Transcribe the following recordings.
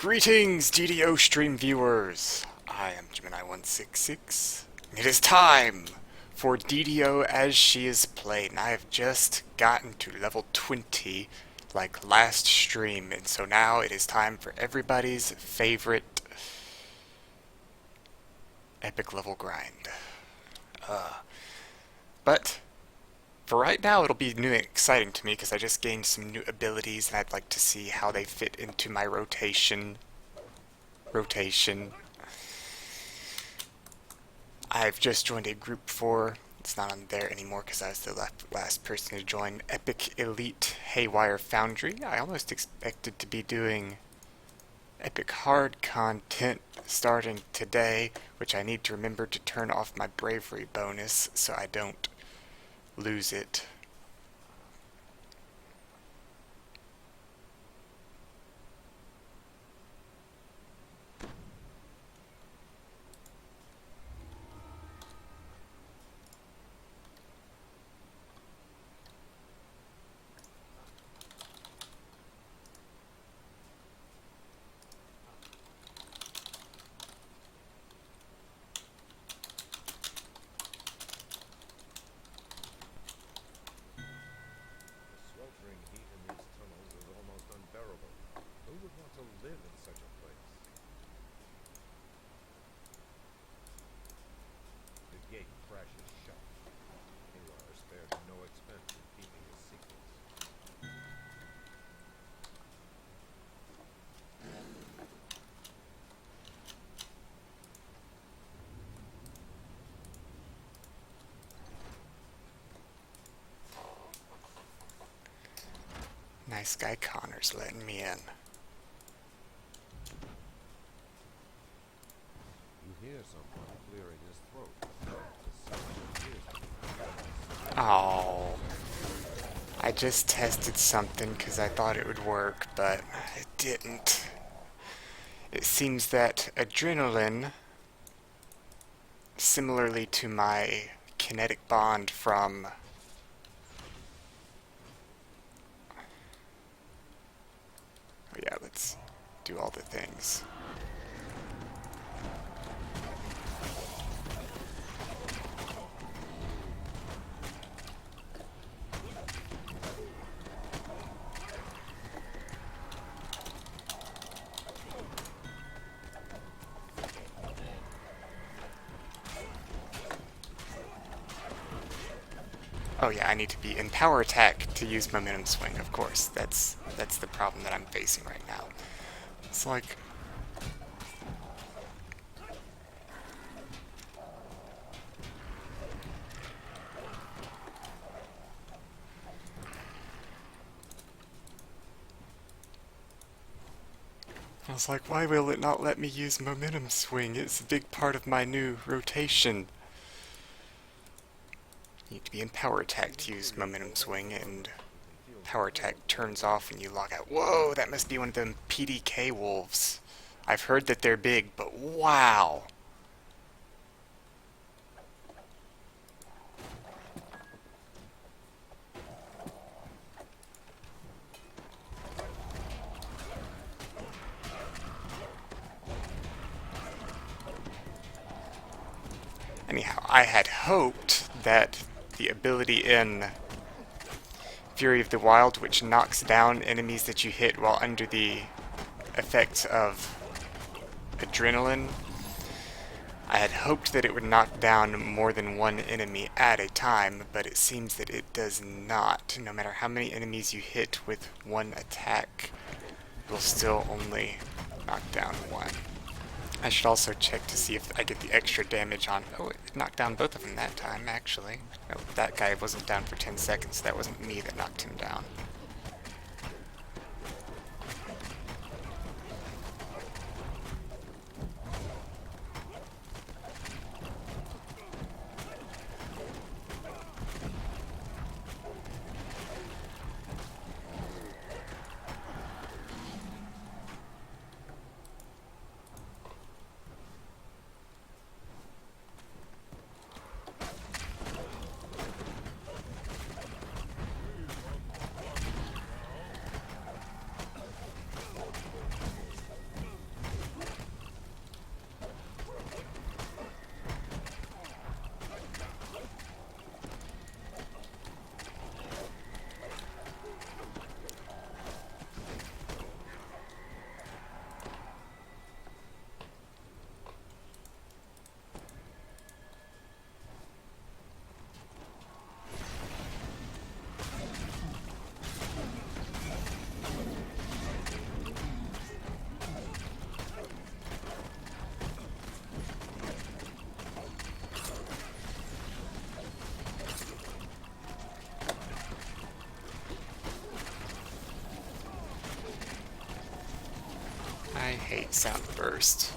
Greetings, DDO stream viewers! I am Gemini166. It is time for DDO as she is played, and I have just gotten to level 20 like last stream, and so now it is time for everybody's favorite epic level grind. But for right now, it'll be new and exciting to me because I just gained some new abilities and I'd like to see how they fit into my rotation. I've just joined a group 4. It's not on there anymore because I was the last person to join Epic Elite Haywire Foundry. I almost expected to be doing epic hard content starting today, which I need to remember to turn off my bravery bonus so I don't lose it. Nice guy Connor's letting me in. You hear someone clearing his throat. Oh, I just tested something because I thought it would work, but it didn't. It seems that adrenaline, similarly to my kinetic bond from yeah, let's do all the things. Oh yeah, I need to be in power attack to use momentum swing, of course. That's the problem that I'm facing right now. It's like I was like, why will it not let me use momentum swing? It's a big part of my new rotation. You need to be in power attack to use momentum swing, and power attack turns off when you log out. Whoa, that must be one of them PDK wolves. I've heard that they're big, but wow. Anyhow, I had hoped that the ability in Fury of the Wild, which knocks down enemies that you hit while under the effects of adrenaline, I had hoped that it would knock down more than one enemy at a time, but it seems that it does not. No matter how many enemies you hit with one attack, it will still only knock down one. I should also check to see if I get the extra damage on... Oh, it knocked down both of them that time, actually. No, that guy wasn't down for 10 seconds. That wasn't me that knocked him down. I hate sound burst.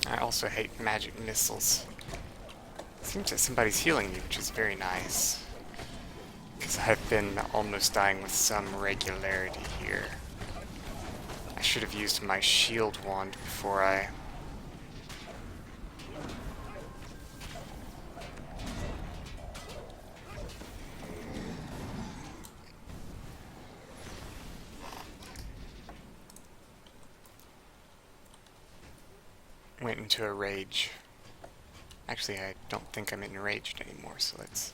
I also hate magic missiles. Seems that somebody's healing me, which is very nice. Because I've been almost dying with some regularity here. I should have used my shield wand before I... went into a rage. Actually, I don't think I'm enraged anymore, so let's...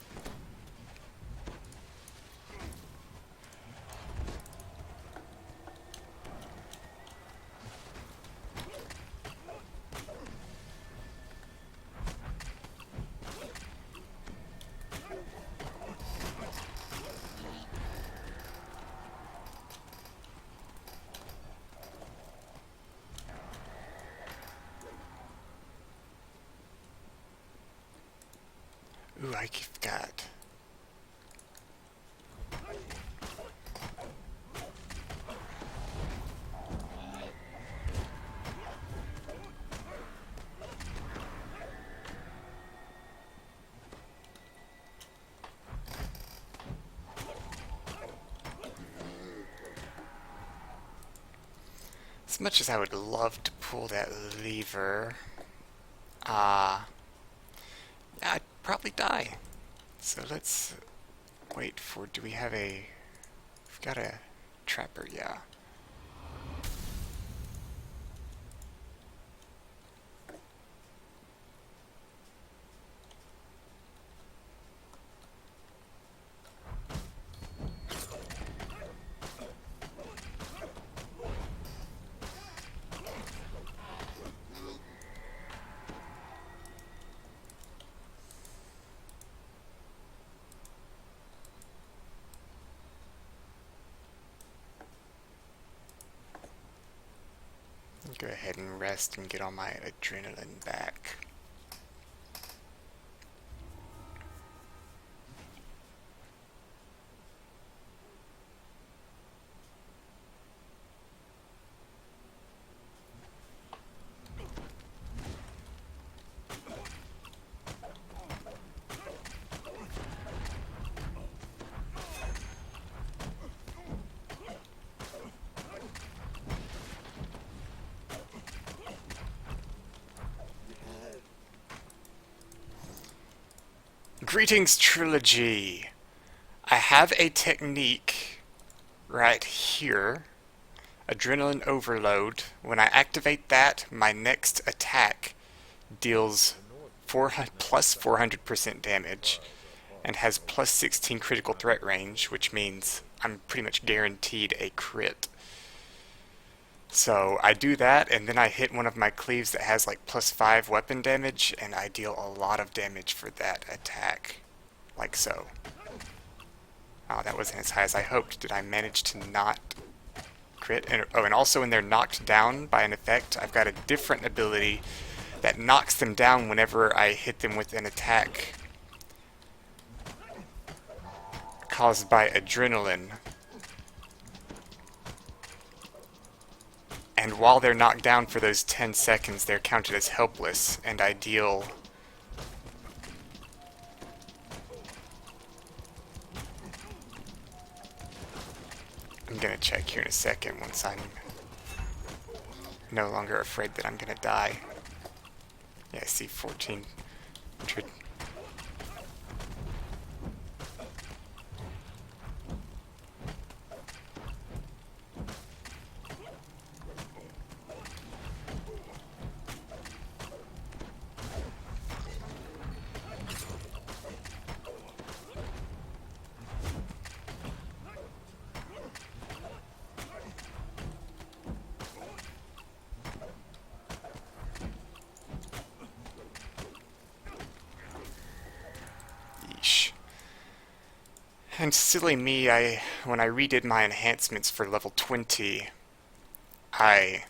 Ooh, I've got... As much as I would love to pull that lever, yeah, I'd probably die. So let's wait for, do we have a, we've got a trapper, yeah. Go ahead and rest and get all my adrenaline back. Greetings, Trilogy! I have a technique right here. Adrenaline Overload. When I activate that, my next attack deals plus 400% damage and has plus 16 critical threat range, which means I'm pretty much guaranteed a crit. So I do that, and then I hit one of my cleaves that has like plus 5 weapon damage, and I deal a lot of damage for that attack. Like so. Oh, that wasn't as high as I hoped. Did I manage to not crit? And, oh, and also when they're knocked down by an effect, I've got a different ability that knocks them down whenever I hit them with an attack caused by adrenaline. And while they're knocked down for those 10 seconds, they're counted as helpless, and I deal... I'm gonna check here in a second once I'm no longer afraid that I'm gonna die. Yeah, I see 1400. And silly me, when I redid my enhancements for level 20, I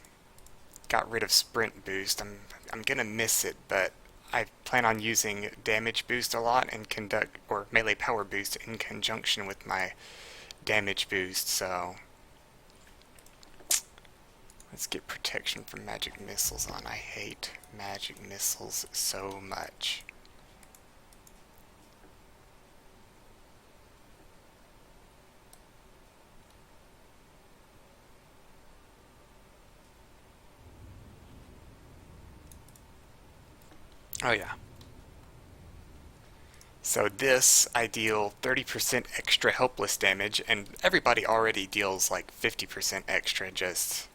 got rid of sprint boost. I'm gonna miss it, but I plan on using damage boost a lot and conduct or melee power boost in conjunction with my damage boost. So let's get protection from magic missiles on. I hate magic missiles so much. Oh yeah. So this, I deal 30% extra helpless damage, and everybody already deals like 50% extra, just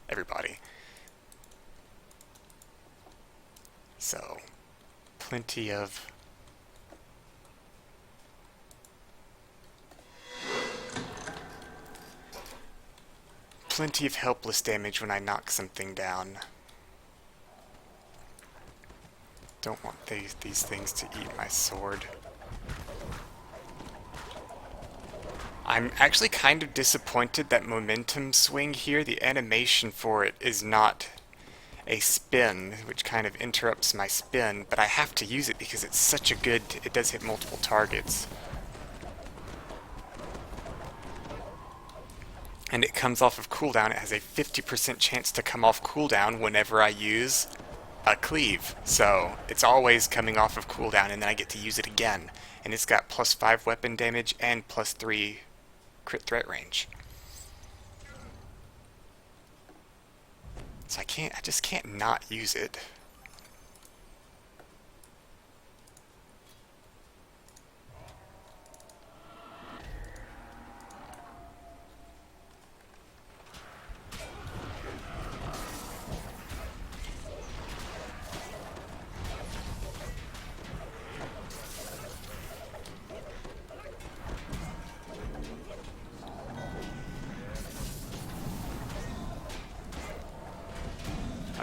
everybody. So, plenty of helpless damage when I knock something down. Don't want these things to eat my sword. I'm actually kind of disappointed that momentum swing here, the animation for it is not a spin, which kind of interrupts my spin, but I have to use it because it's such a good, it does hit multiple targets. And it comes off of cooldown. It has a 50% chance to come off cooldown whenever I use a cleave. So it's always coming off of cooldown, and then I get to use it again. And it's got +5 weapon damage and +3 crit threat range. So I just can't not use it.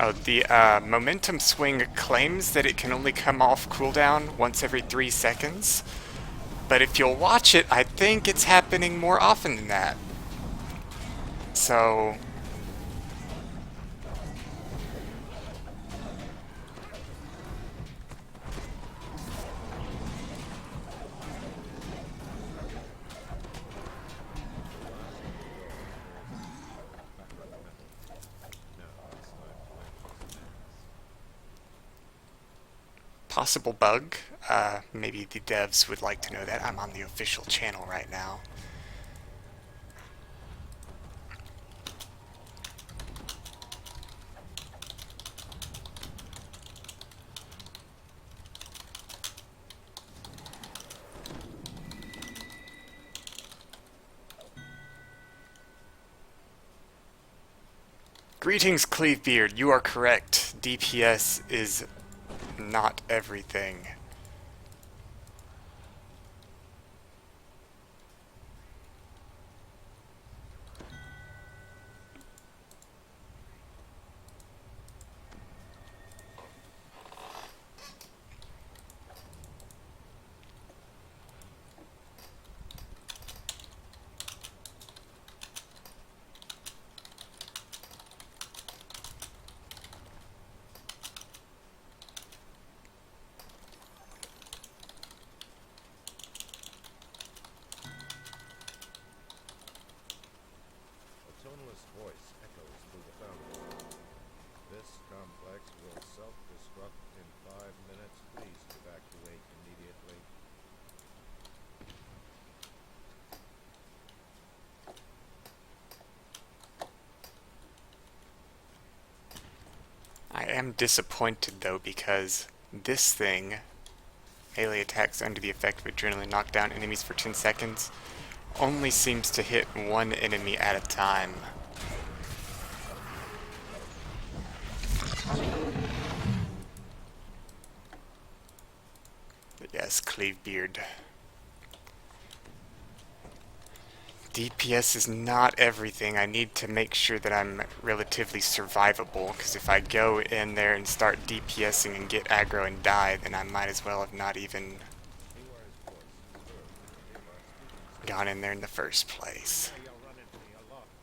Oh, the momentum swing claims that it can only come off cooldown once every 3 seconds. But if you'll watch it, I think it's happening more often than that. So possible bug. Maybe the devs would like to know that. I'm on the official channel right now. Greetings, Cleavebeard. You are correct. DPS is not everything. toneless voice echoes through the foundry. This complex will self-destruct in 5 minutes. Please evacuate immediately. I am disappointed though, because this thing, melee attacks under the effect of adrenaline knock down enemies for 10 seconds, only seems to hit one enemy at a time. But yes, Cleavebeard. DPS is not everything. I need to make sure that I'm relatively survivable, because if I go in there and start DPSing and get aggro and die, then I might as well have not even gone in there in the first place.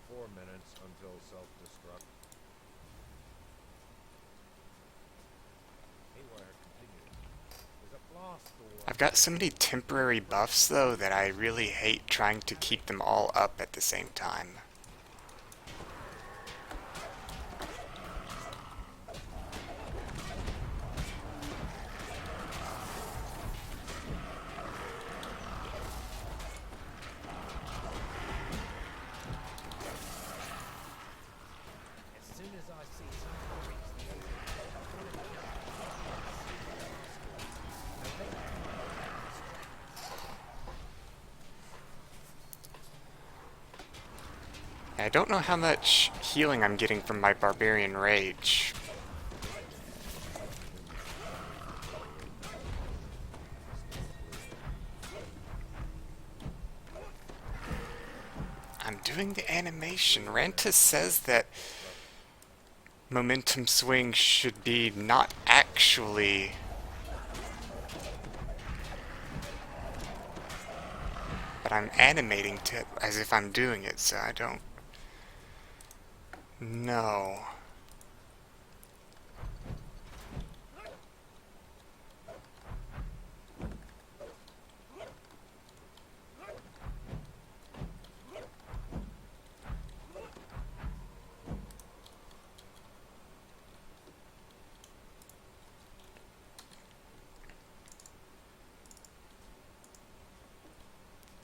4 minutes until self-destruct. I've got so many temporary buffs, though, that I really hate trying to keep them all up at the same time. As soon as I see someone reach the edge, I'm going to jump I don't know how much healing I'm getting from my Barbarian Rage. I'm doing the animation. Rantis says that momentum swing should be not actually but I'm animating to it as if I'm doing it, so I don't know.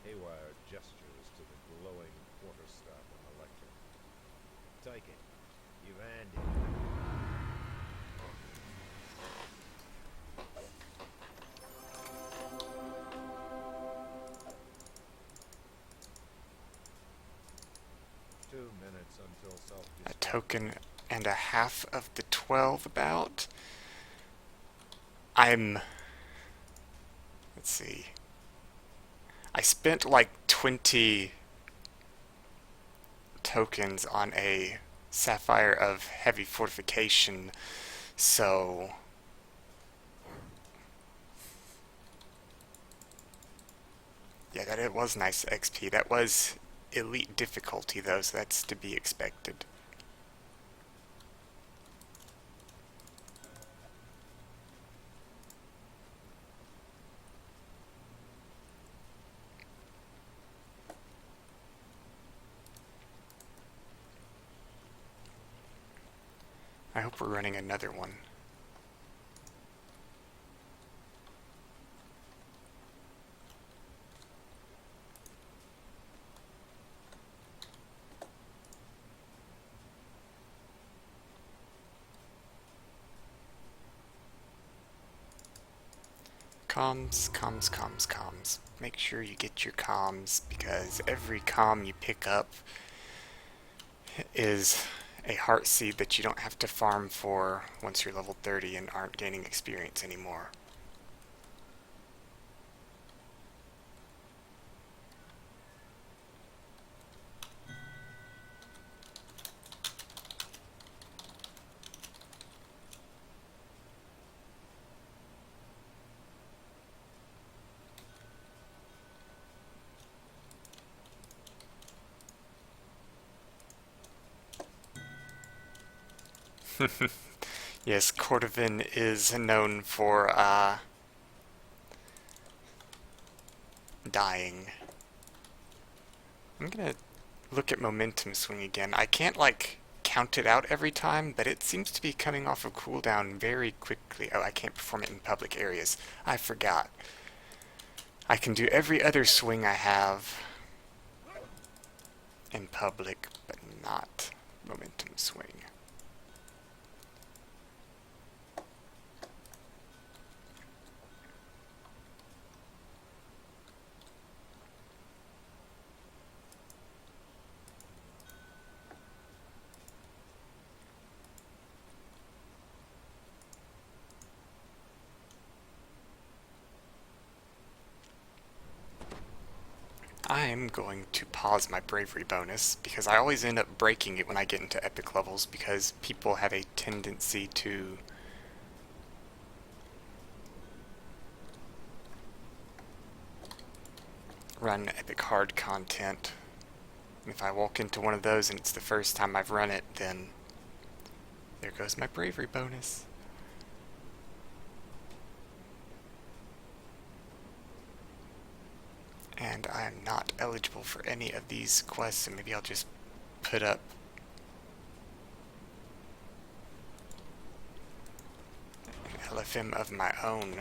haywire gestures to the glowing quarterstaff on the lectern. Take it. You've earned it. Two minutes until A self-destruct. token and a half of the 12 about. Let's see. I spent like 20 tokens on a Sapphire of Heavy Fortification, so yeah, that it was nice XP. That was elite difficulty though, so that's to be expected. I hope we're running another one. Comms. Make sure you get your comms, because every comm you pick up is a heart seed that you don't have to farm for once you're level 30 and aren't gaining experience anymore. Yes, Cordovan is known for dying. I'm gonna look at momentum swing again. I can't like count it out every time, but it seems to be coming off of cooldown very quickly. Oh, I can't perform it in public areas. I forgot. I can do every other swing I have in public, but not momentum swing. I'm going to pause my bravery bonus because I always end up breaking it when I get into epic levels because people have a tendency to run epic hard content. If I walk into one of those and it's the first time I've run it, then there goes my bravery bonus. And I am not eligible for any of these quests, so maybe I'll just put up an LFM of my own.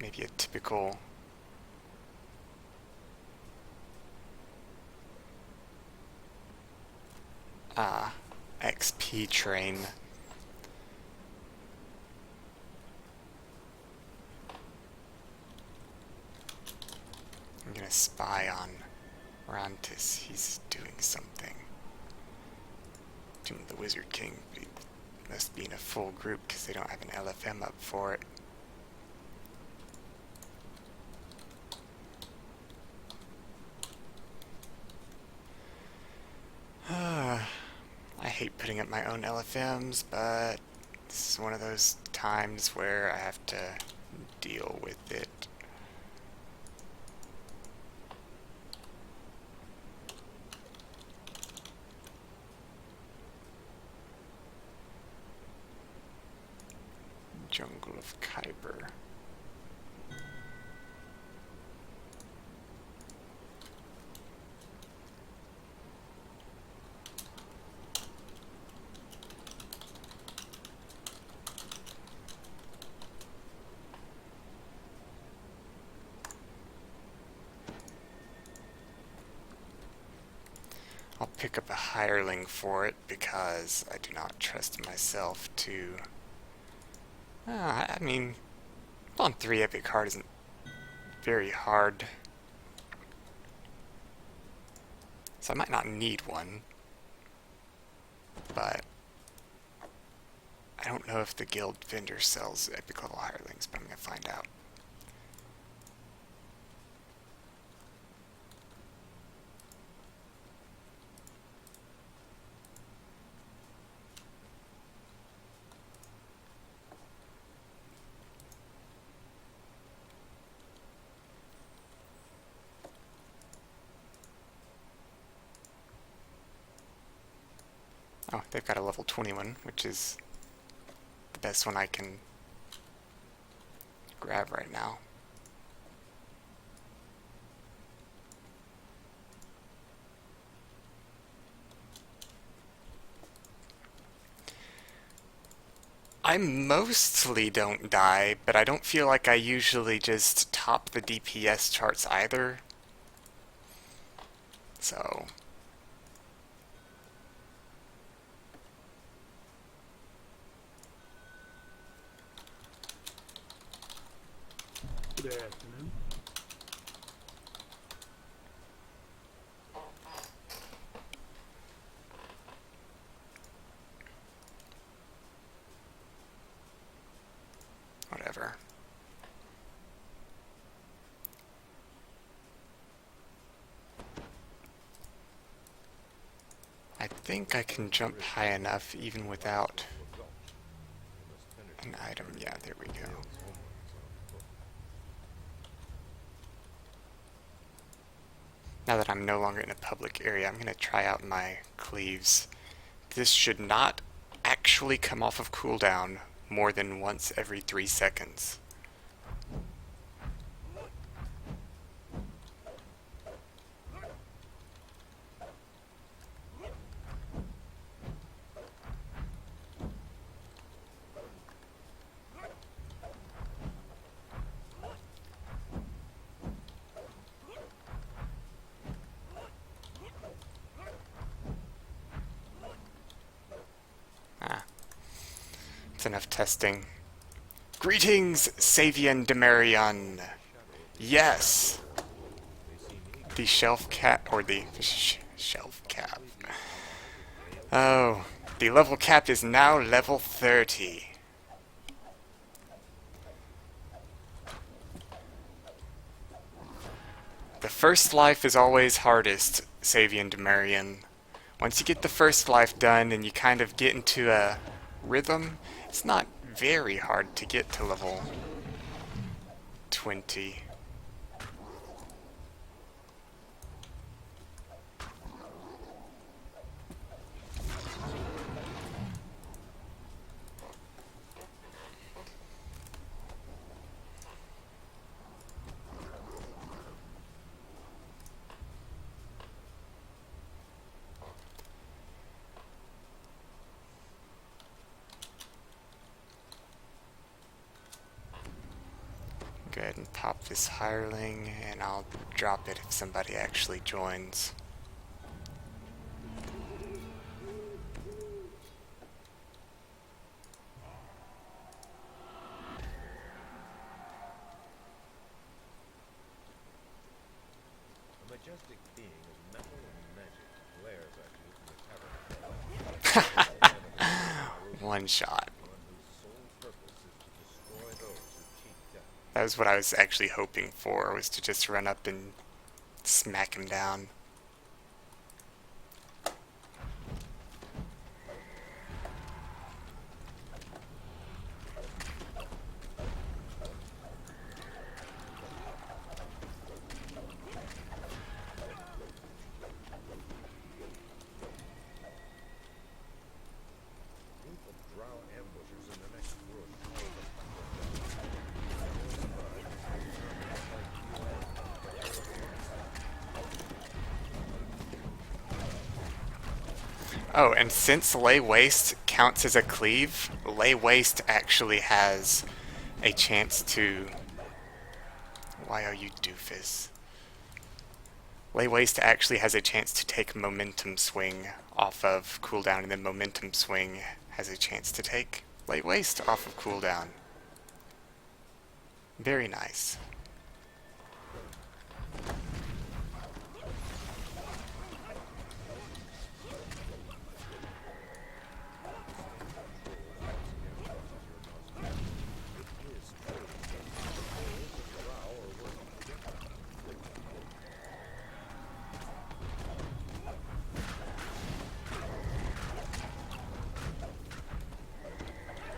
Maybe a typical XP train. I'm gonna spy on Rantis. He's doing something. The Wizard King must be in a full group because they don't have an LFM up for it. I hate putting up my own LFMs, but this is one of those times where I have to deal with it. Jungle of Kyber. I'll pick up a hireling for it because I do not trust myself to... I mean, on 3 epic hard isn't very hard. So I might not need one. But I don't know if the guild vendor sells epic level hirelings, but I'm going to find out. Oh, they've got a level 21, which is the best one I can grab right now. I mostly don't die, but I don't feel like I usually just top the DPS charts either. So... Good afternoon. whatever. I think I can jump high enough even without an item. Yeah, there we go. Now that I'm no longer in a public area, I'm going to try out my cleaves. This should not actually come off of cooldown more than once every 3 seconds. Enough testing. Greetings, Savian Demarion. Yes! The shelf cap, or the shelf cap. Oh, the level cap is now level 30. The first life is always hardest, Savian Demarion. Once you get the first life done and you kind of get into a rhythm, it's not very hard to get to level 20. Go ahead and pop this hireling, and I'll drop it if somebody actually joins. A majestic being of metal and magic glares at you from the tavern. One shot. One whose sole purpose is to destroy those who cheat death. That was what I was actually hoping for, was to just run up and smack him down. Group of drow ambushers in the next room. Oh, and since Lay Waste counts as a cleave, Lay Waste actually has a chance to... Why are you doofus? Lay Waste actually has a chance to take Momentum Swing off of cooldown, and then Momentum Swing has a chance to take Lay Waste off of cooldown. Very nice.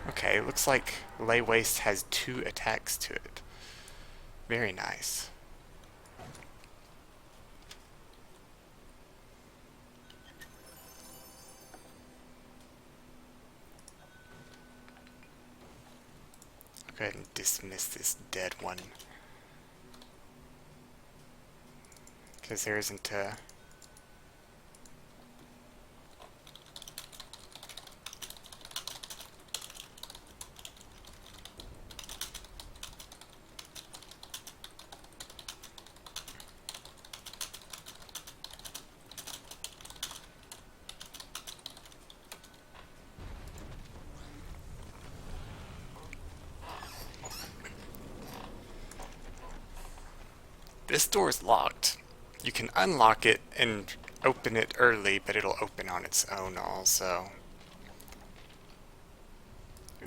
Okay, it looks like Lay Waste has 2 attacks to it. Very nice. I'll go ahead and dismiss this dead one, because there isn't a... This door is locked. You can unlock it and open it early, but it'll open on its own also.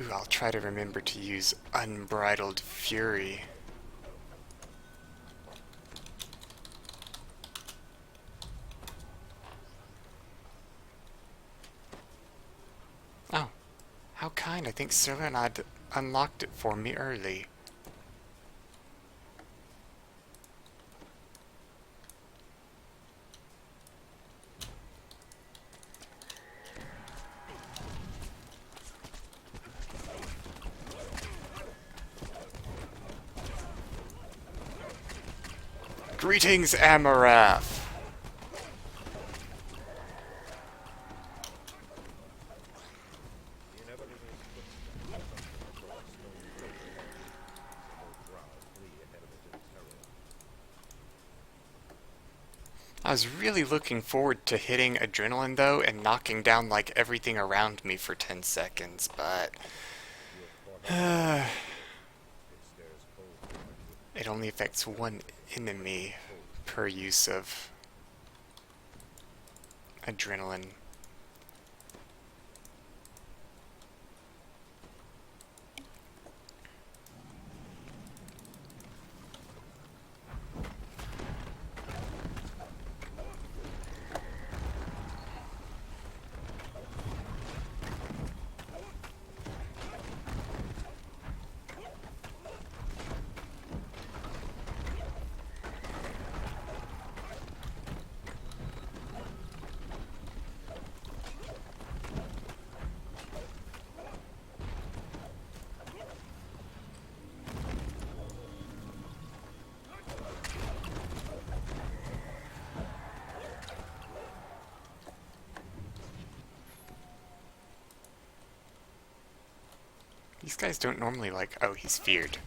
Ooh, I'll try to remember to use Unbridled Fury. Oh, how kind. I think Serenade unlocked it for me early. Greetings, Amarath! The inevitable footsteps of a stone bridge. Several drow flee ahead of it in terror. I was really looking forward to hitting Adrenaline, though, and knocking down, like, everything around me for 10 seconds, but... You have fought it stares cold behind you. it only affects one enemy per use of Adrenaline. These guys don't normally like... oh, he's feared.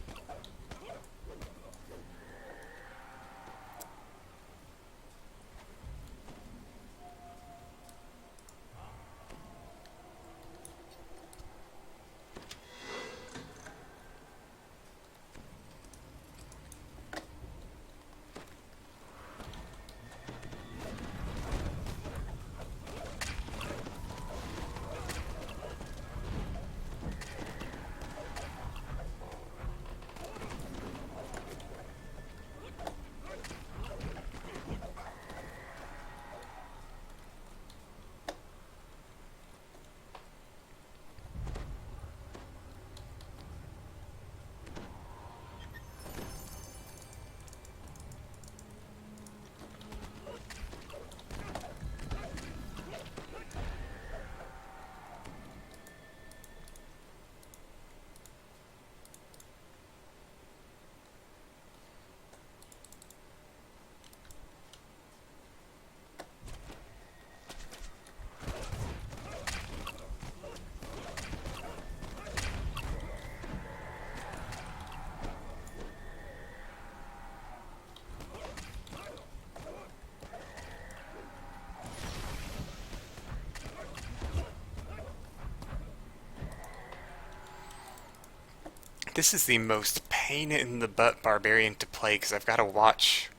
This is the most pain in the butt barbarian to play because I've got to watch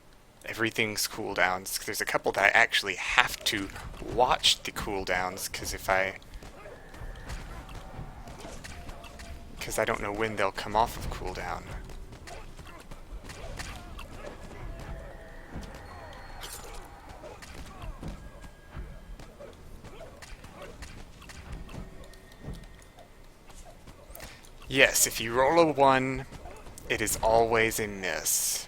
everything's cooldowns. There's a couple that I actually have to watch the cooldowns because I don't know when they'll come off of cooldown. Yes, if you roll a 1, it is always a miss.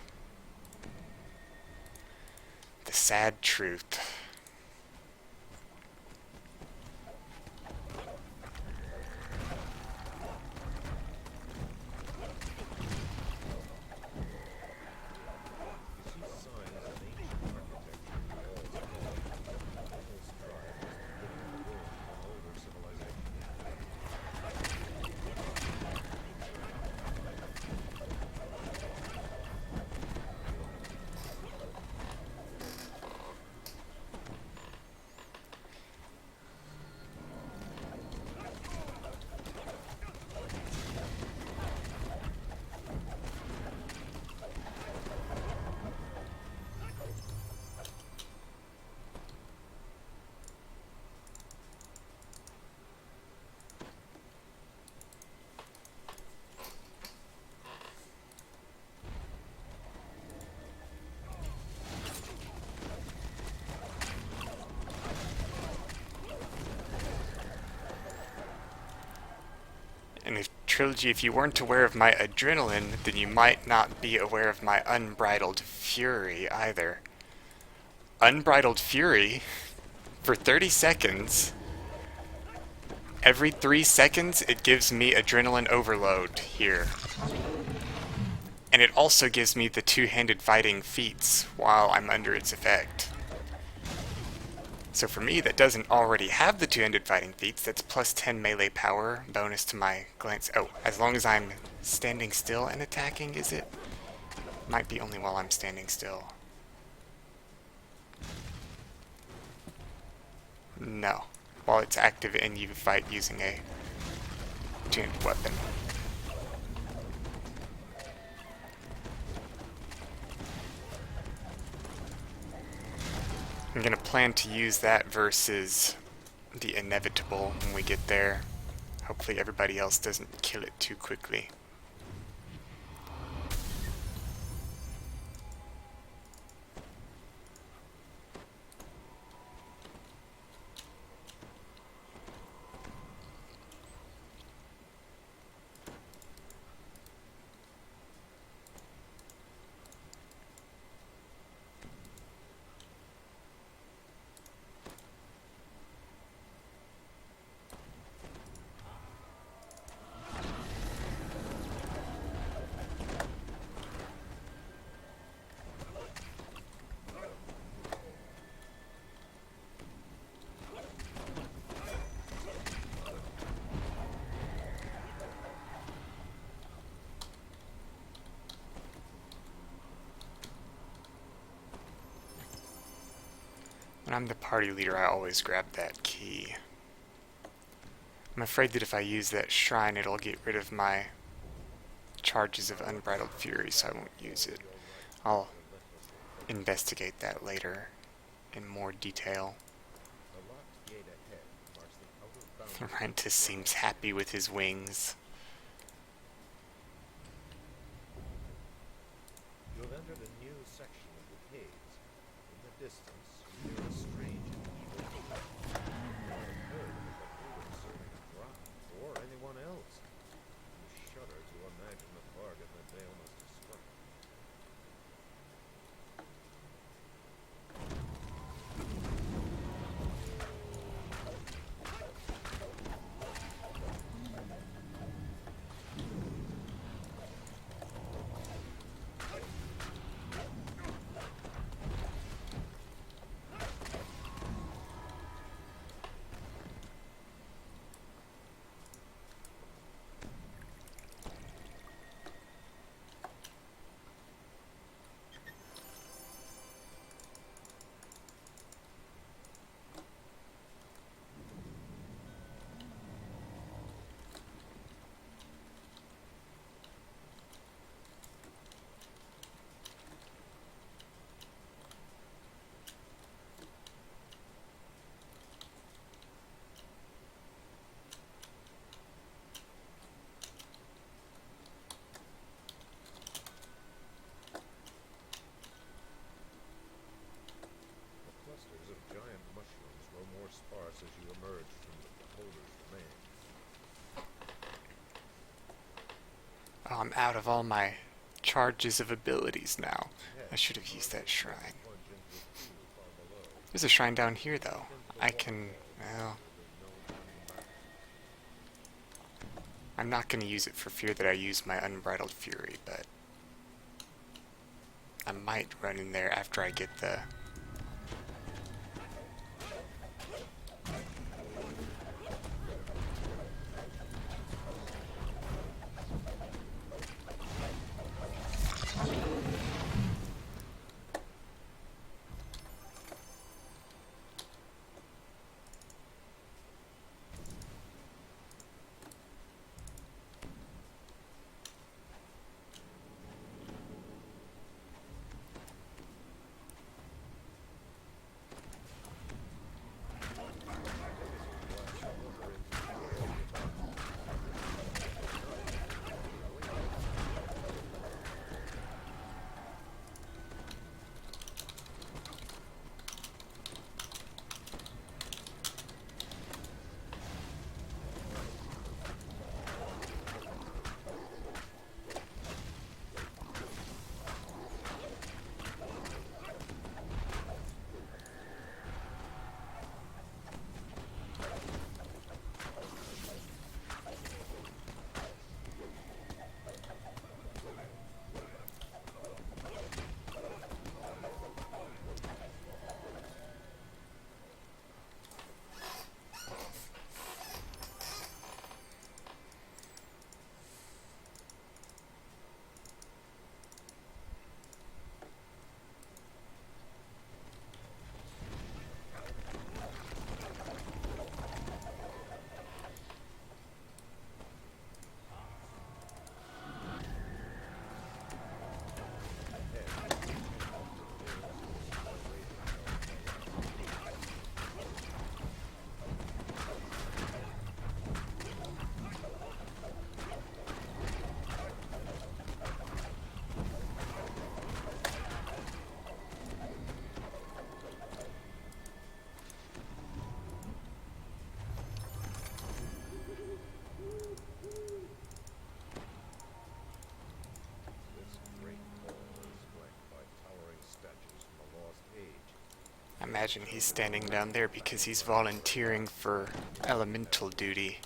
The sad truth. And if Trilogy, if you weren't aware of my adrenaline, then you might not be aware of my unbridled fury either. Unbridled fury, for 30 seconds, every 3 seconds it gives me adrenaline overload here. And it also gives me the two-handed fighting feats while I'm under its effect. So for me, that doesn't already have the two-handed fighting feats, that's plus 10 melee power, bonus to my glance. Oh, as long as I'm standing still and attacking, is it? Might be only while I'm standing still. No. While it's active and you fight using a two-handed weapon. I'm gonna plan to use that versus the inevitable when we get there. Hopefully everybody else doesn't kill it too quickly. When I'm the party leader, I always grab that key. I'm afraid that if I use that shrine, it'll get rid of my charges of Unbridled Fury, so I won't use it. I'll investigate that later in more detail. Rentis seems happy with his wings. You have entered a new section of the caves. In the distance, you hear a strange and evil cry. You haven't heard of it before serving Drow or anyone else. You shudder to imagine the bargain that Vale must have struck. Oh, I'm out of all my charges of abilities now. I should have used that shrine. There's a shrine down here, though. I can... well... I'm not going to use it for fear that I use my Unbridled Fury, but... I might run in there after I get the... I imagine he's standing down there because he's volunteering for elemental duty.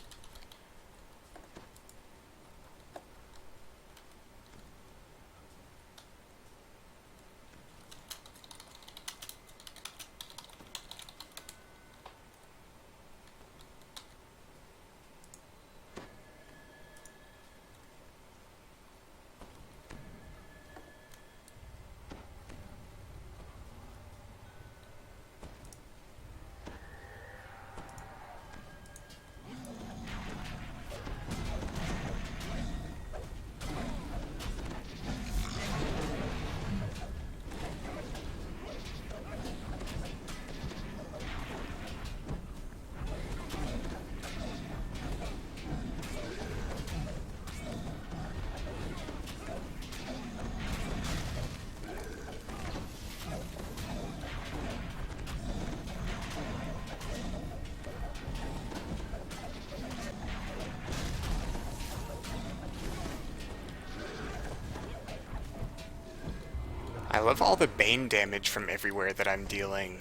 I love all the bane damage from everywhere that I'm dealing.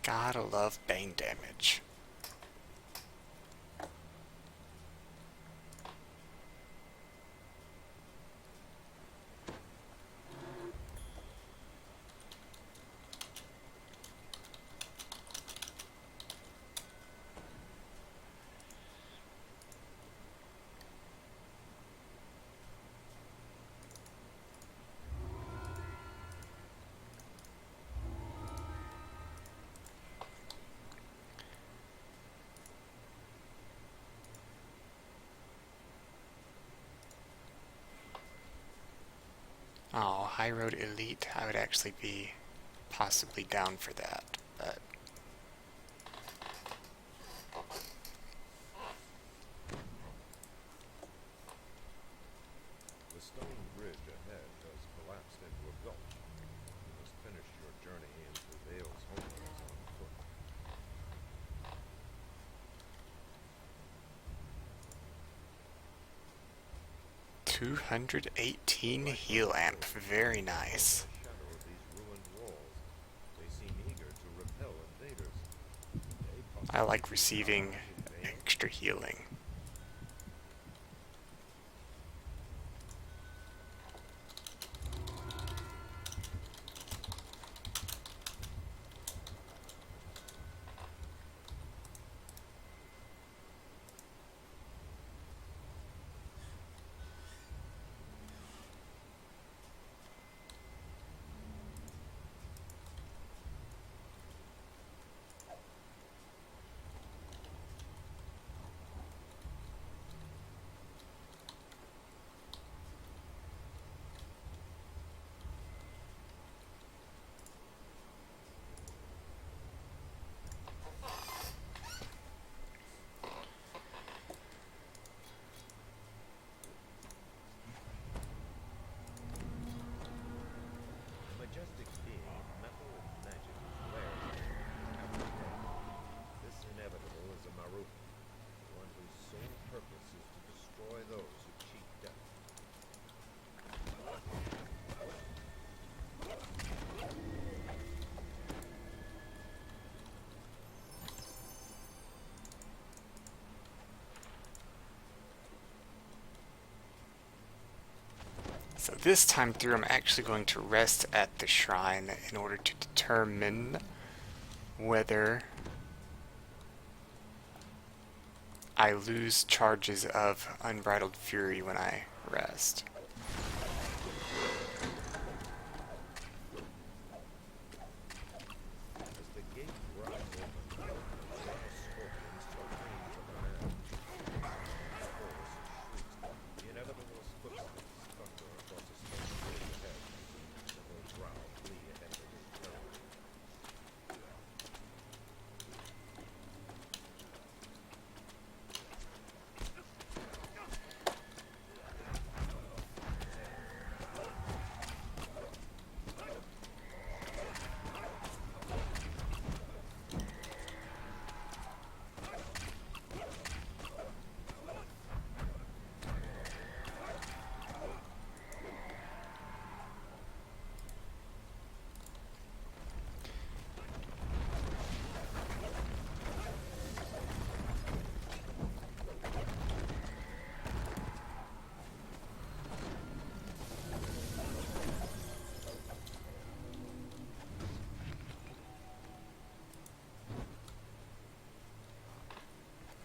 Gotta love bane damage. Oh, High Road Elite, I would actually be possibly down for that, but... 218 heal amp. Very nice. Shadow of these ruined walls. They seem eager to repel invaders. I like receiving extra healing. A majestic being of metal and magic glares at me every day. This inevitable is a Maruka, one whose sole purpose is to destroy those who cheat death. So this time through, I'm actually going to rest at the shrine in order to determine whether I lose charges of Unbridled Fury when I rest. As the gate rides open, wild scorpions scream from the man. Chorus shrieks. The inevitable footsteps thunder across a stone bridge ahead. The whole crowd flee ahead of his terror.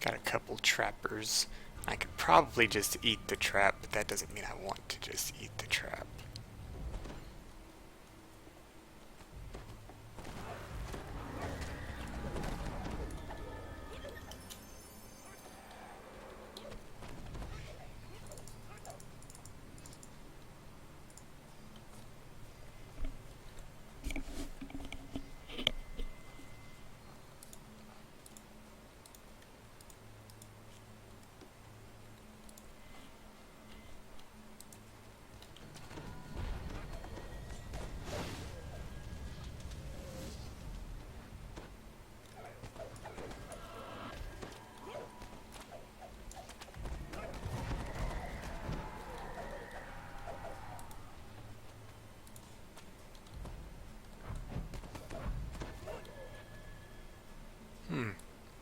Got a couple trappers. I could probably just eat the trap, but that doesn't mean I want to just eat the trap.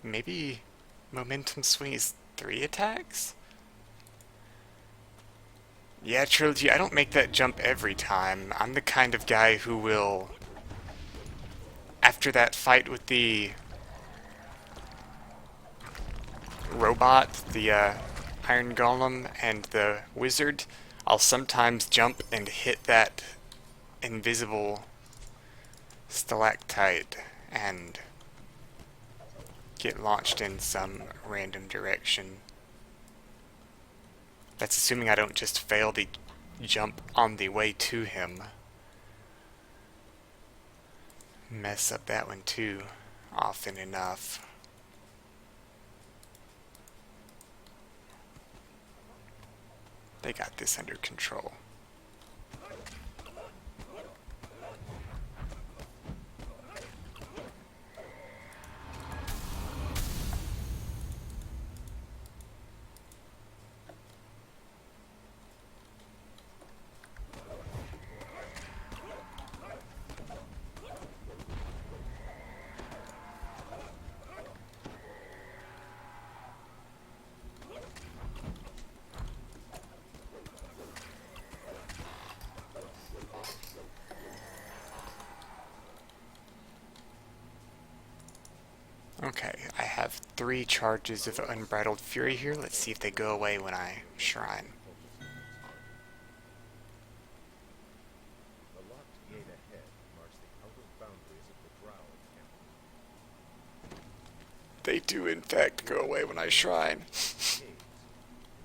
Maybe momentum swing is 3 attacks? Yeah, Trilogy, I don't make that jump every time. I'm the kind of guy who will, after that fight with the robot, the Iron Golem, and the wizard, I'll sometimes jump and hit that invisible stalactite and get launched in some random direction. That's assuming I don't just fail the jump on the way to him. Mess up that one too, often enough. They got this under control. Okay, I have 3 charges of Unbridled Fury here. Let's see if they go away when I shrine. The locked gate ahead marks the outer boundaries of the Drow encampment. They do in fact go away when I shrine. Caves. In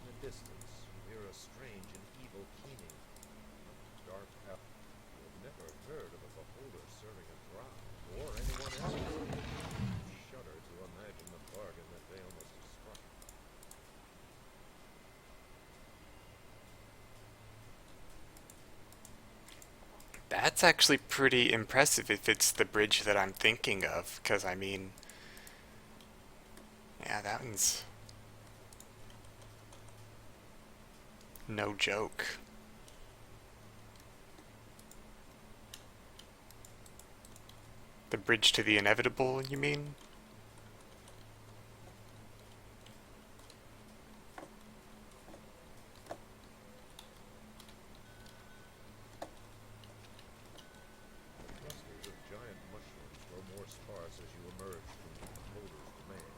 the distance, you hear a strange and evil keening. Dark out. You have never heard of a beholder serving a Drow, or anyone else. You shudder to imagine the bargain that they almost struck. That's actually pretty impressive if it's the bridge that I'm thinking of, because I mean, yeah, that one's no joke. The bridge to the inevitable, you mean? Clusters of giant mushrooms grow more sparse as you emerge from the beholder's domain.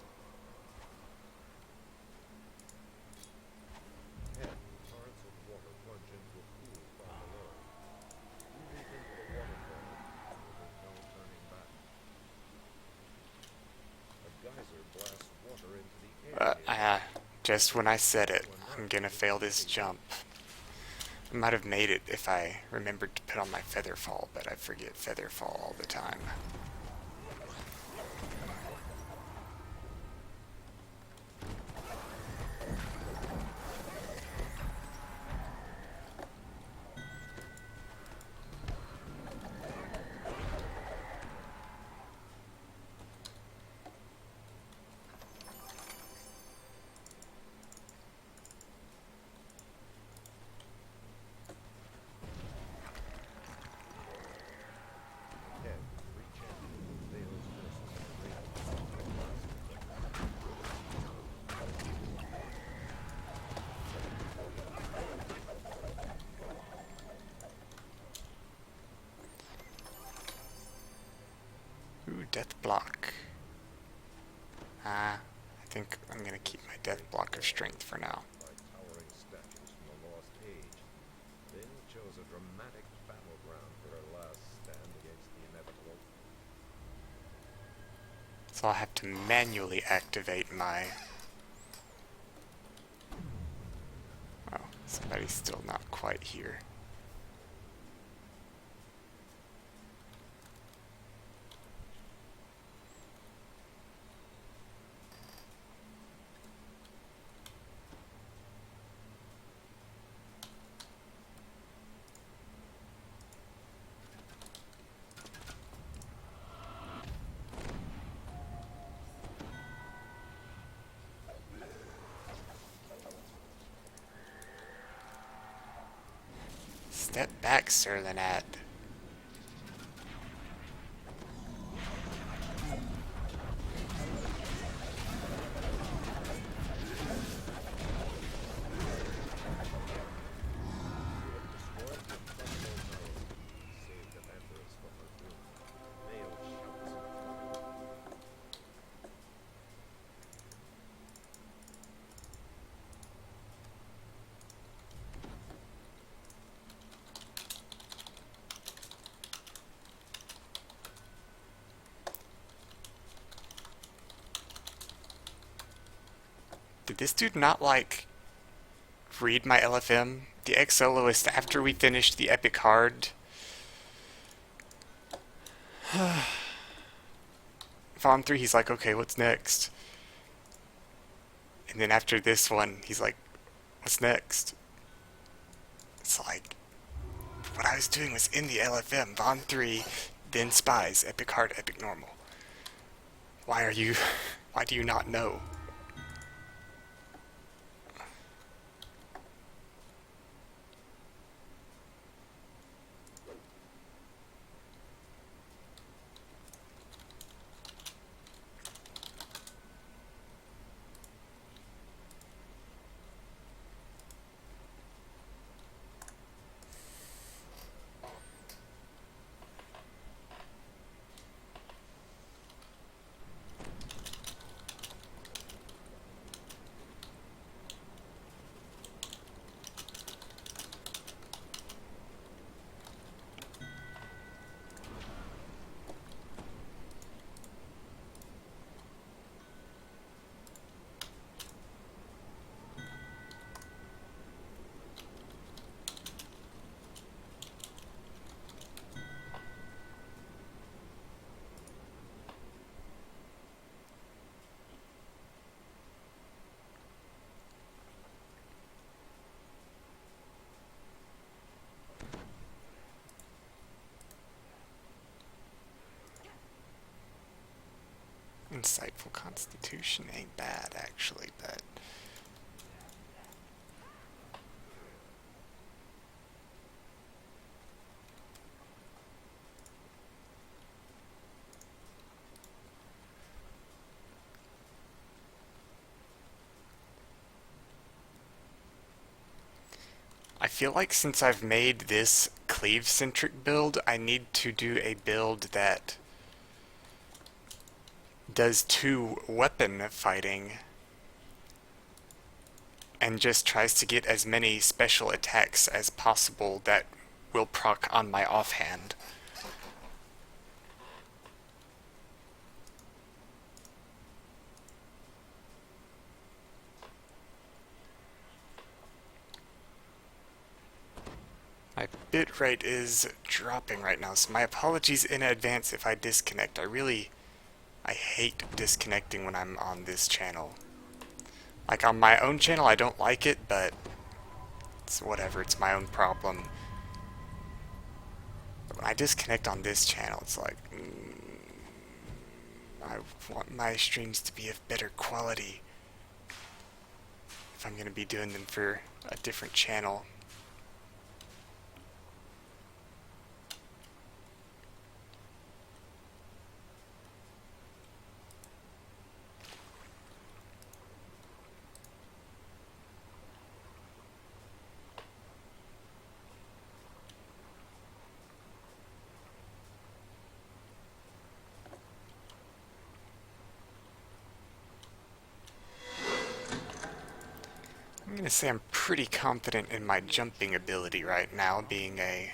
Ahead, torrents of water plunge into a pool far below. You leap into the waterfall, and there's no turning back. A geyser blasts water into the air. Just when I said it, I'm gonna fail this jump. I might have made it if I remembered to put on my Featherfall, but I forget Featherfall all the time. Ahead, 3 champions of Theo's forces are waiting to stop the last of them. Ooh, Death Block. I think I'm gonna keep my Death Block of Strength for now. By towering statues from the Lost Age, they chose a dramatic battleground for their last stand against the inevitable. So I'll have to manually activate my... Oh, somebody's still not quite here. Step back, Sir Lanad. Destroyed the Buffalo Nose, saved Amandaris from her doom. Mayo shouts in triumph. Did this dude not, like, read my LFM? The ex-soloist, after we finished the epic hard... Von 3, he's like, okay, what's next? And then after this one, he's like, what's next? It's like, what I was doing was in the LFM. Von 3, then Spies, epic hard, epic normal. Why do you not know? Insightful Constitution ain't bad, actually, but... I feel like since I've made this cleave-centric build, I need to do a build that does 2 weapon fighting and just tries to get as many special attacks as possible that will proc on my offhand. My bitrate is dropping right now, so my apologies in advance if I disconnect. I hate disconnecting when I'm on this channel. Like on my own channel I don't like it, but it's whatever, it's my own problem. But when I disconnect on this channel, it's like, I want my streams to be of better quality if I'm going to be doing them for a different channel. I'm going to say I'm pretty confident in my jumping ability right now, being a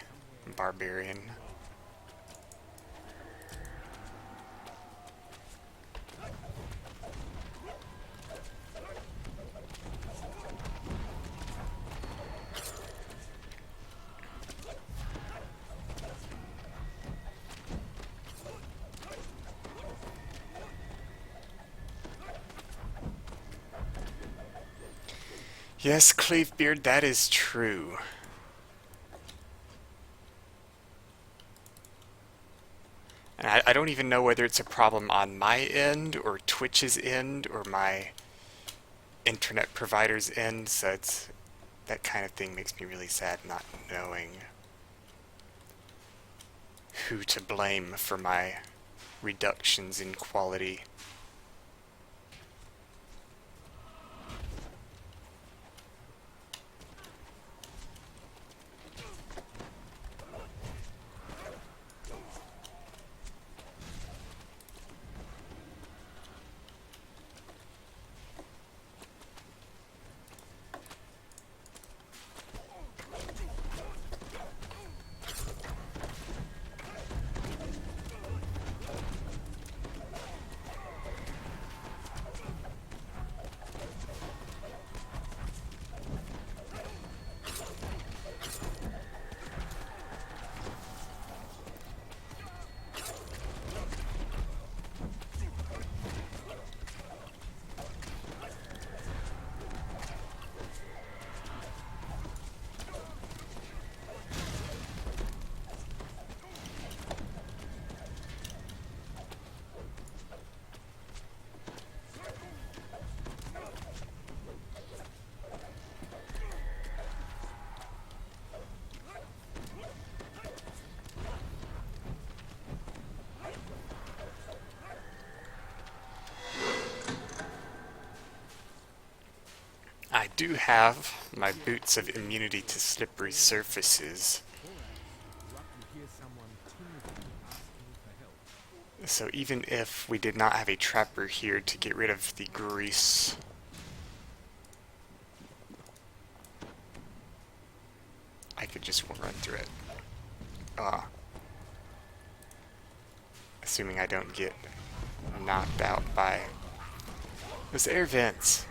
barbarian. Yes, Cleavebeard, that is true. And I don't even know whether it's a problem on my end, or Twitch's end, or my internet provider's end, so it's, that kind of thing makes me really sad not knowing who to blame for my reductions in quality. I do have my boots of immunity to slippery surfaces. So even if we did not have a trapper here to get rid of the grease, I could just run through it. Assuming I don't get knocked out by those air vents.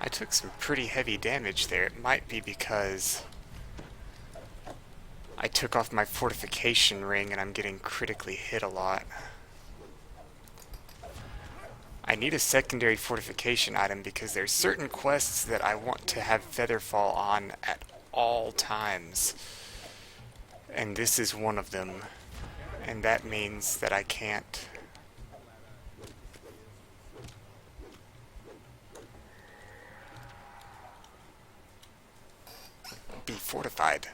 I took some pretty heavy damage there. It might be because I took off my fortification ring and I'm getting critically hit a lot. I need a secondary fortification item because there's certain quests that I want to have Featherfall on at all times. And this is one of them. And that means that I can't be fortified.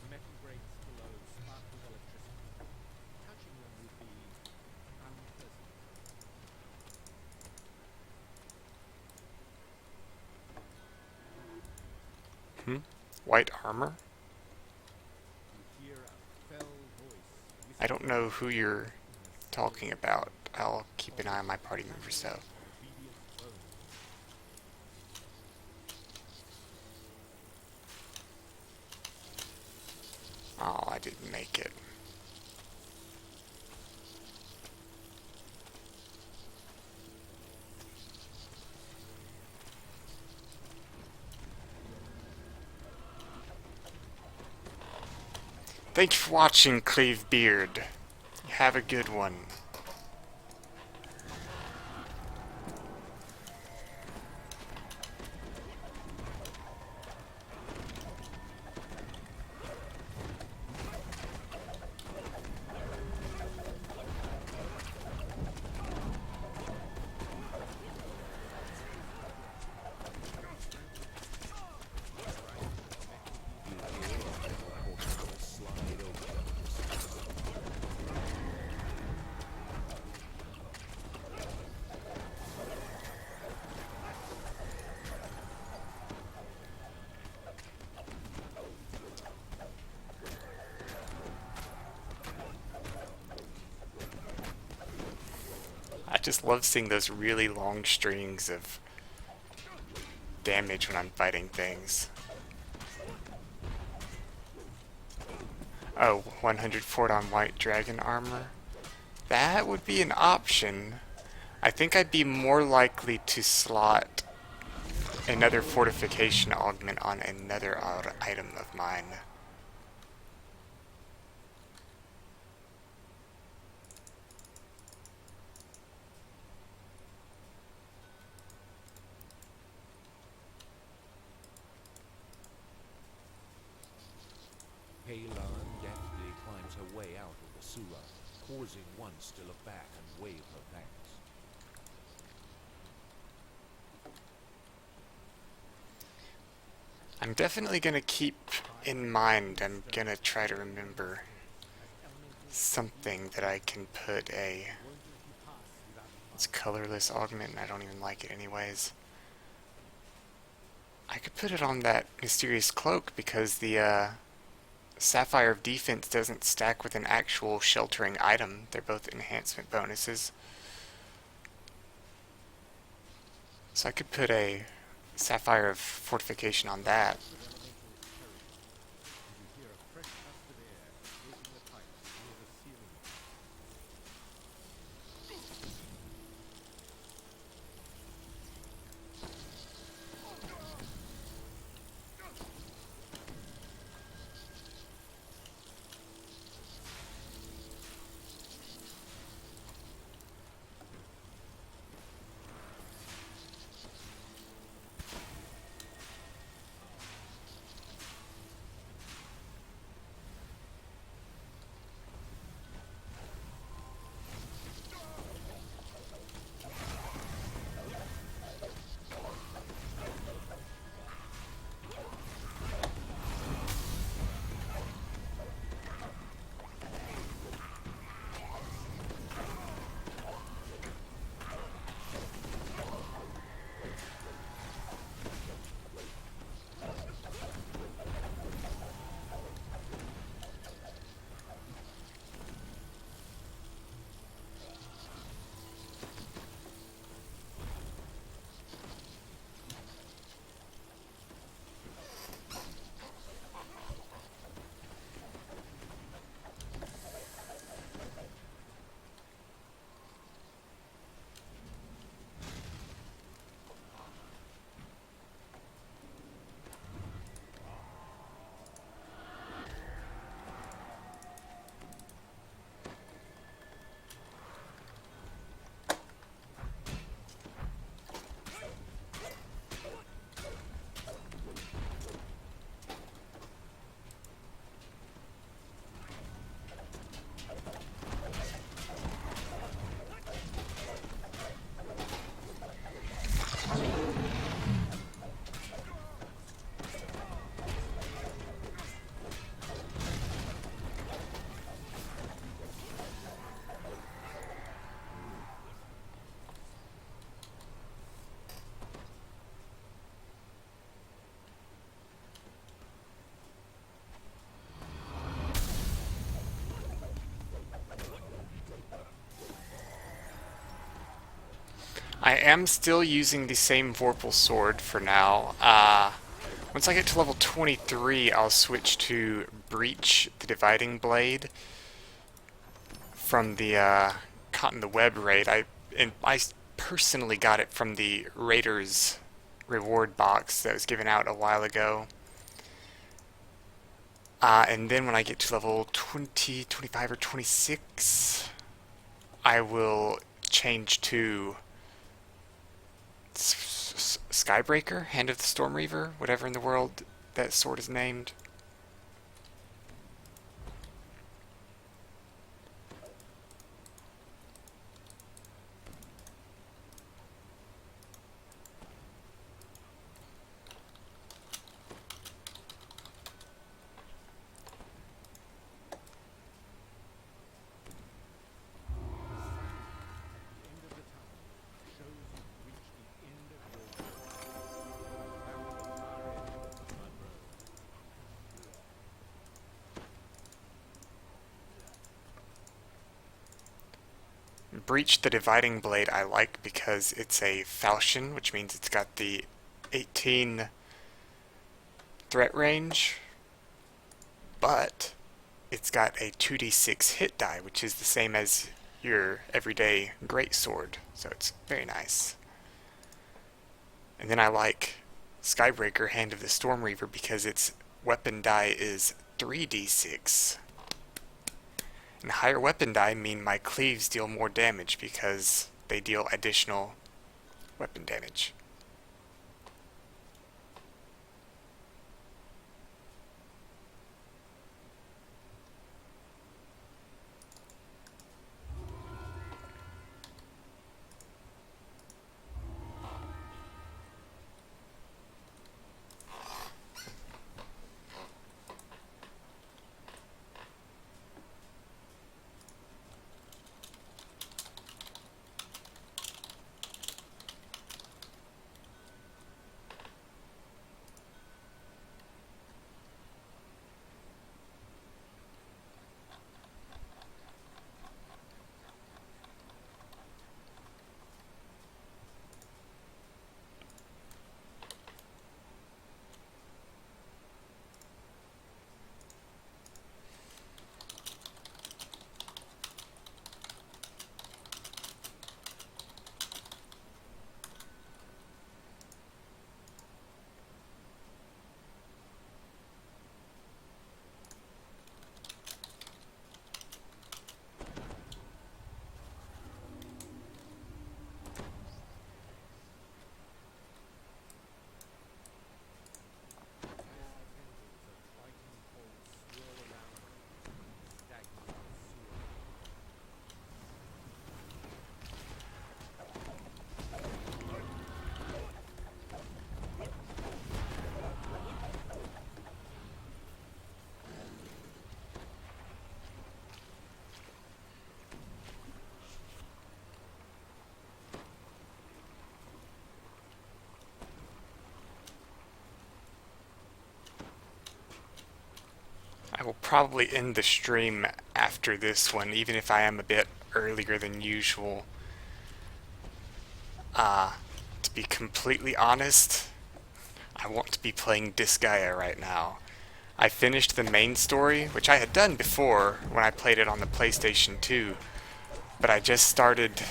Metal grates below spark with electricity. Touching them would be unpleasant. White armor? You hear a fell voice. I don't know who you're talking about. I'll keep an eye on my party members though. Obedient bone. Oh, I didn't make it. Thank you for watching, Clave Beard. Have a good one. I just love seeing those really long strings of damage when I'm fighting things. Oh, 100 Fort on White Dragon armor? That would be an option. I think I'd be more likely to slot another fortification augment on another item of mine. Palan deftly climbs her way out of the sewer, pausing once to look back and wave her thanks. I'm definitely gonna keep in mind, I'm gonna try to remember something that I can put a... It's colorless augment and I don't even like it anyways. I could put it on that mysterious cloak because the Sapphire of Defense doesn't stack with an actual sheltering item. They're both enhancement bonuses. So I could put a Sapphire of Fortification on that. I am still using the same Vorpal sword for now. Once I get to level 23, I'll switch to Breach the Dividing Blade from the Caught in the Web raid. I personally got it from the Raiders reward box that was given out a while ago. And then when I get to level 20, 25, or 26, I will change to Skybreaker, Hand of the Storm Reaver, whatever in the world that sword is named. Breach the Dividing Blade I like because it's a falchion, which means it's got the 18 threat range, but it's got a 2d6 hit die, which is the same as your everyday greatsword, so it's very nice. And then I like Skybreaker, Hand of the Storm Reaver, because its weapon die is 3d6. And higher weapon die mean my cleaves deal more damage because they deal additional weapon damage. I will probably end the stream after this one, even if I am a bit earlier than usual. To be completely honest, I want to be playing Disgaea right now. I finished the main story, which I had done before when I played it on the PlayStation 2, but I just started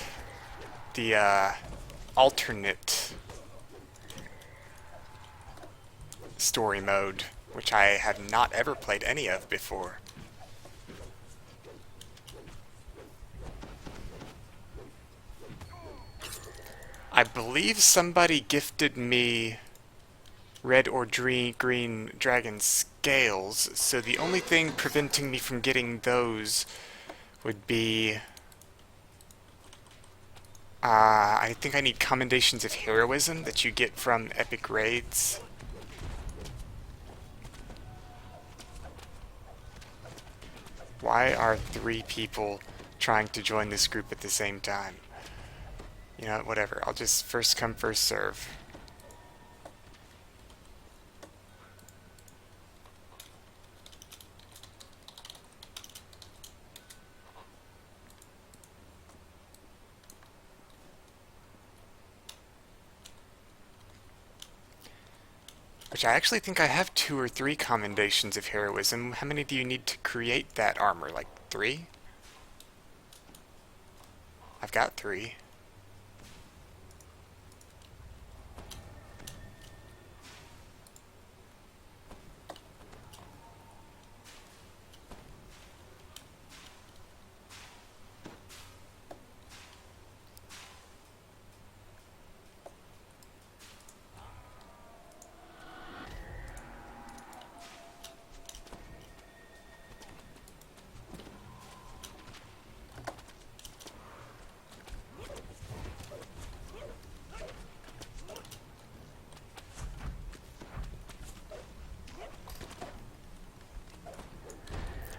the alternate story mode, which I have not ever played any of before. I believe somebody gifted me red or green dragon scales, so the only thing preventing me from getting those would be I think I need commendations of heroism that you get from epic raids. Why are 3 people trying to join this group at the same time? You know, whatever. I'll just first come, first serve. Which I actually think I have 2 or 3 commendations of heroism. How many do you need to create that armor? Like 3? I've got 3.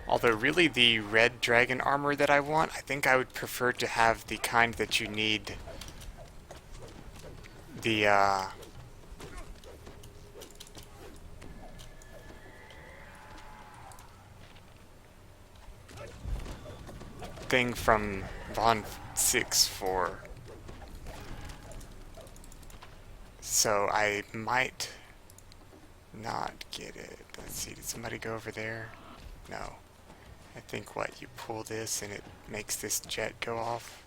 Although really the red dragon armor that I want, I think I would prefer to have the kind that you need the thing from Von 6 for. So I might not get it. Let's see, did somebody go over there? No. I think what, you pull this and it makes this jet go off?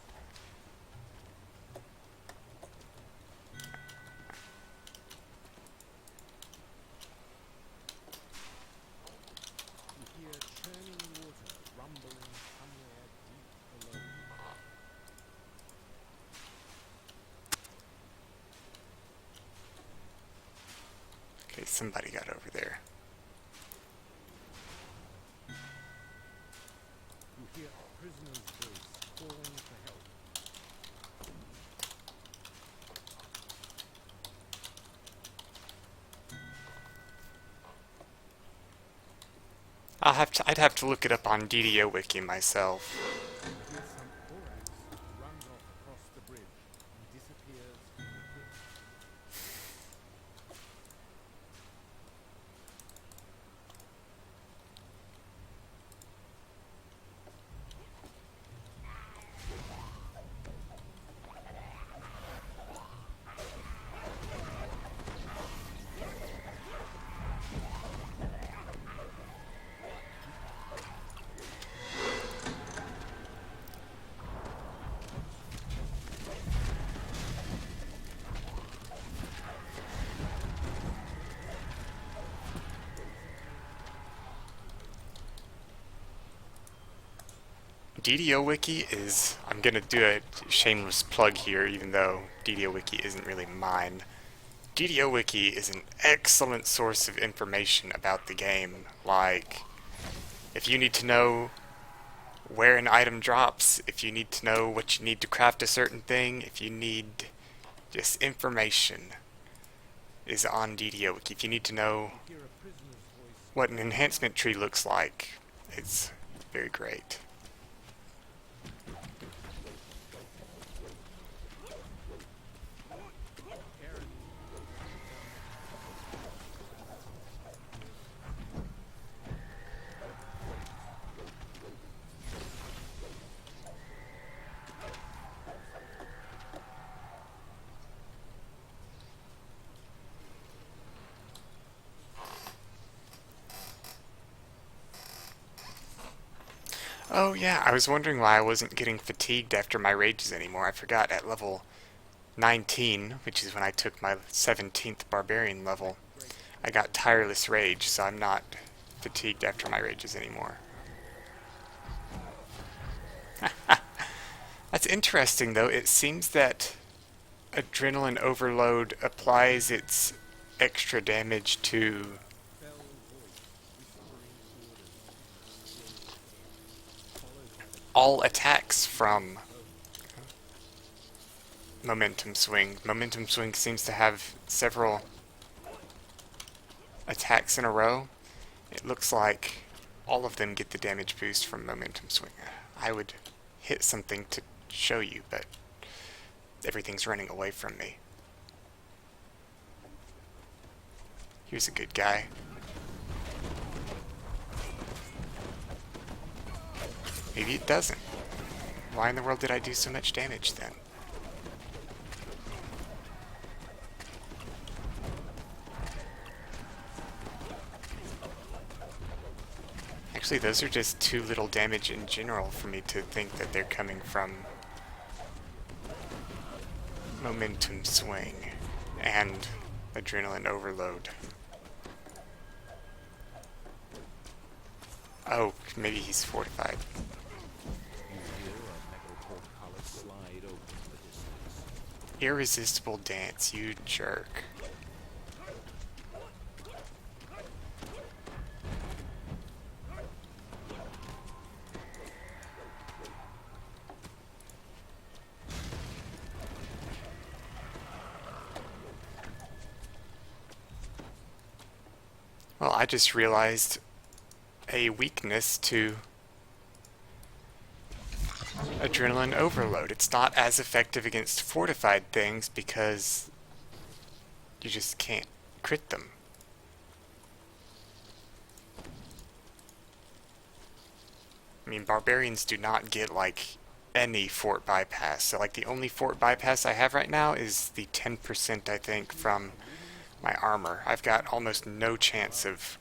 You hear churning water rumbling somewhere deep below you. Okay, somebody got over there. You hear a prisoner's voice calling for help. I'd have to look it up on DDO Wiki myself. You hear some thorax runs off across the bridge and disappears in the pit. DDO Wiki is, I'm gonna do a shameless plug here, even though DDO Wiki isn't really mine. DDO Wiki is an excellent source of information about the game. Like, if you need to know where an item drops, if you need to know what you need to craft a certain thing, if you need just information, is on DDO Wiki. If you need to know You hear a prisoner's voice. what an enhancement tree looks like, it's very great. Oh yeah, I was wondering why I wasn't getting fatigued after my rages anymore. I forgot at level 19, which is when I took my 17th barbarian level, I got tireless rage, so I'm not fatigued after my rages anymore. That's interesting though. It seems that adrenaline overload applies its extra damage to all attacks from Momentum Swing. Momentum Swing seems to have several attacks in a row. It looks like all of them get the damage boost from Momentum Swing. I would hit something to show you, but everything's running away from me. Here's a good guy. Maybe it doesn't. Why in the world did I do so much damage then? Actually, those are just too little damage in general for me to think that they're coming from momentum swing and adrenaline overload. Oh, maybe he's fortified. You hear a metal portcullis slide open in the distance. Irresistible dance, you jerk. Well, I just realized a weakness to adrenaline overload. It's not as effective against fortified things because you just can't crit them. I mean, barbarians do not get like any fort bypass. So like the only fort bypass I have right now is the 10% I think from my armor. I've got almost no chance of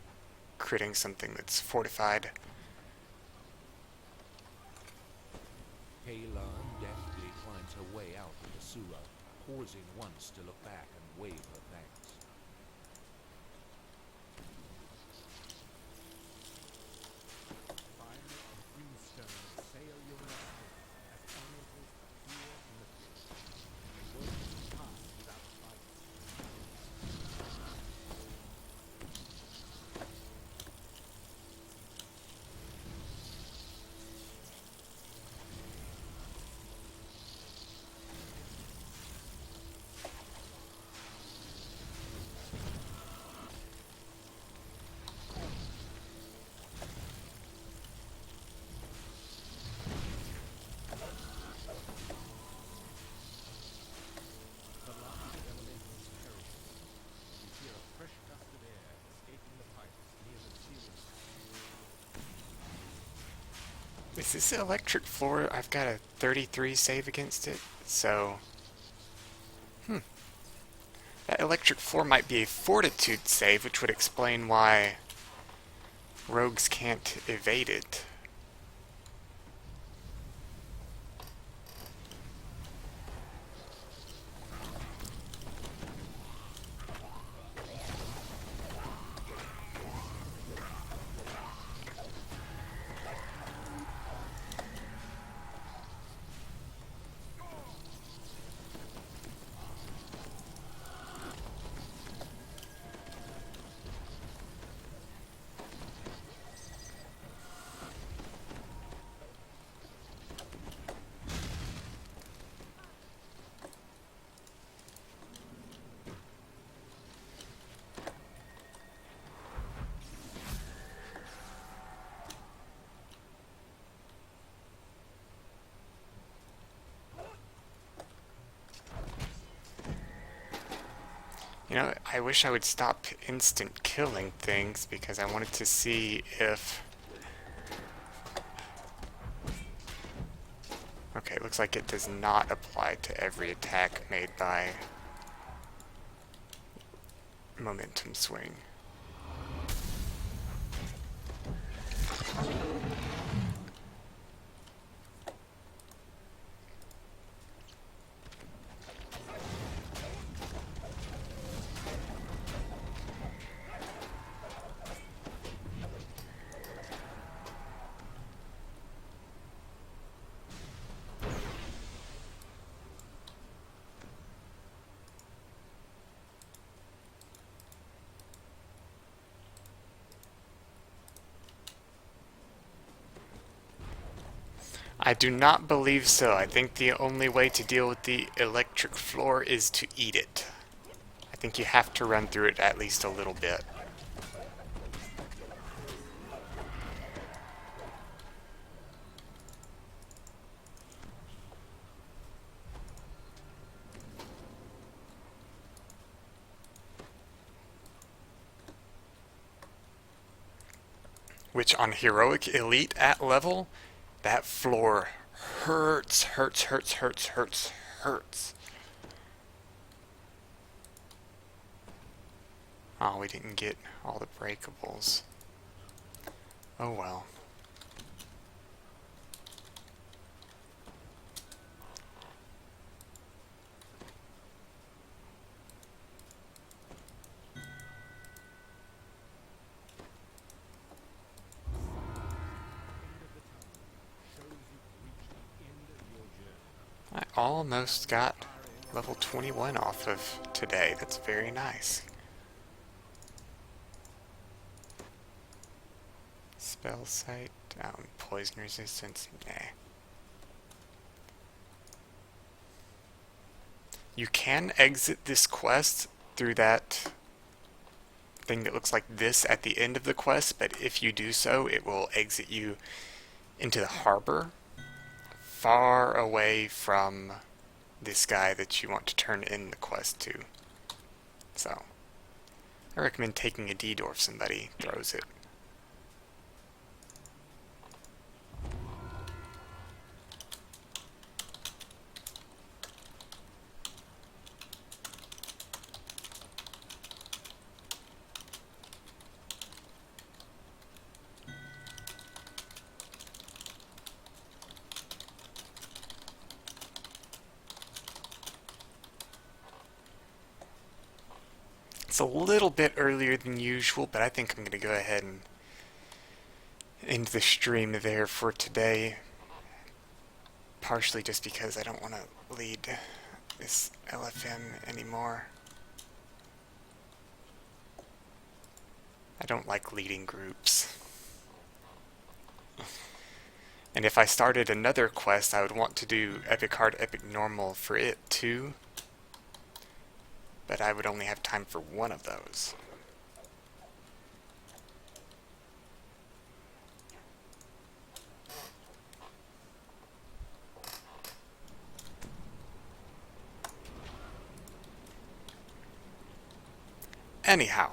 critting something that's fortified. Kalan deftly climbs her way out of the sewer, pausing once to look back and wave her thanks. Fire and brimstone assail your nostrils as tormentors appear from the pit. The world is hard without fight. The last elemental's perishes. You hear a fresh gust of air escaping the pipes near the ceiling. Is this electric floor? I've got a 33 save against it, so... That electric floor might be a fortitude save, which would explain why rogues can't evade it. You know, I wish I would stop instant killing things because I wanted to see if... Okay, it looks like it does not apply to every attack made by momentum swing. I do not believe so. I think the only way to deal with the electric floor is to eat it. I think you have to run through it at least a little bit. Which on Heroic Elite at level, that floor hurts, hurts, hurts, hurts, hurts, hurts. Oh, we didn't get all the breakables. Oh well. I almost got level 21 off of today. That's very nice. Spell sight, poison resistance, nah. You can exit this quest through that thing that looks like this at the end of the quest, but if you do so, it will exit you into the harbor, far away from this guy that you want to turn in the quest to. So, I recommend taking a DDO if somebody throws it. It's a little bit earlier than usual, but I think I'm going to go ahead and end the stream there for today. Partially just because I don't want to lead this LFM anymore. I don't like leading groups. And if I started another quest, I would want to do Epic Hard, Epic Normal for it too. But I would only have time for one of those. Anyhow,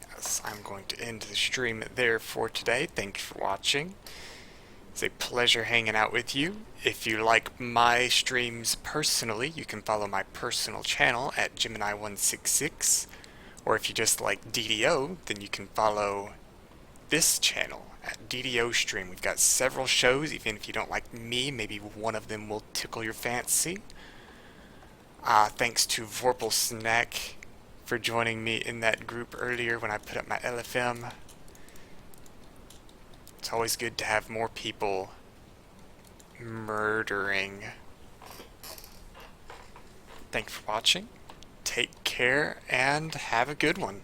yes, I'm going to end the stream there for today. Thank you for watching. It's a pleasure hanging out with you. If you like my streams personally, you can follow my personal channel at Gemini166. Or if you just like DDO, then you can follow this channel at DDO Stream. We've got several shows. Even if you don't like me, maybe one of them will tickle your fancy. Thanks to Vorpal Snack for joining me in that group earlier when I put up my LFM. It's always good to have more people murdering. Thanks for watching. Take care and have a good one.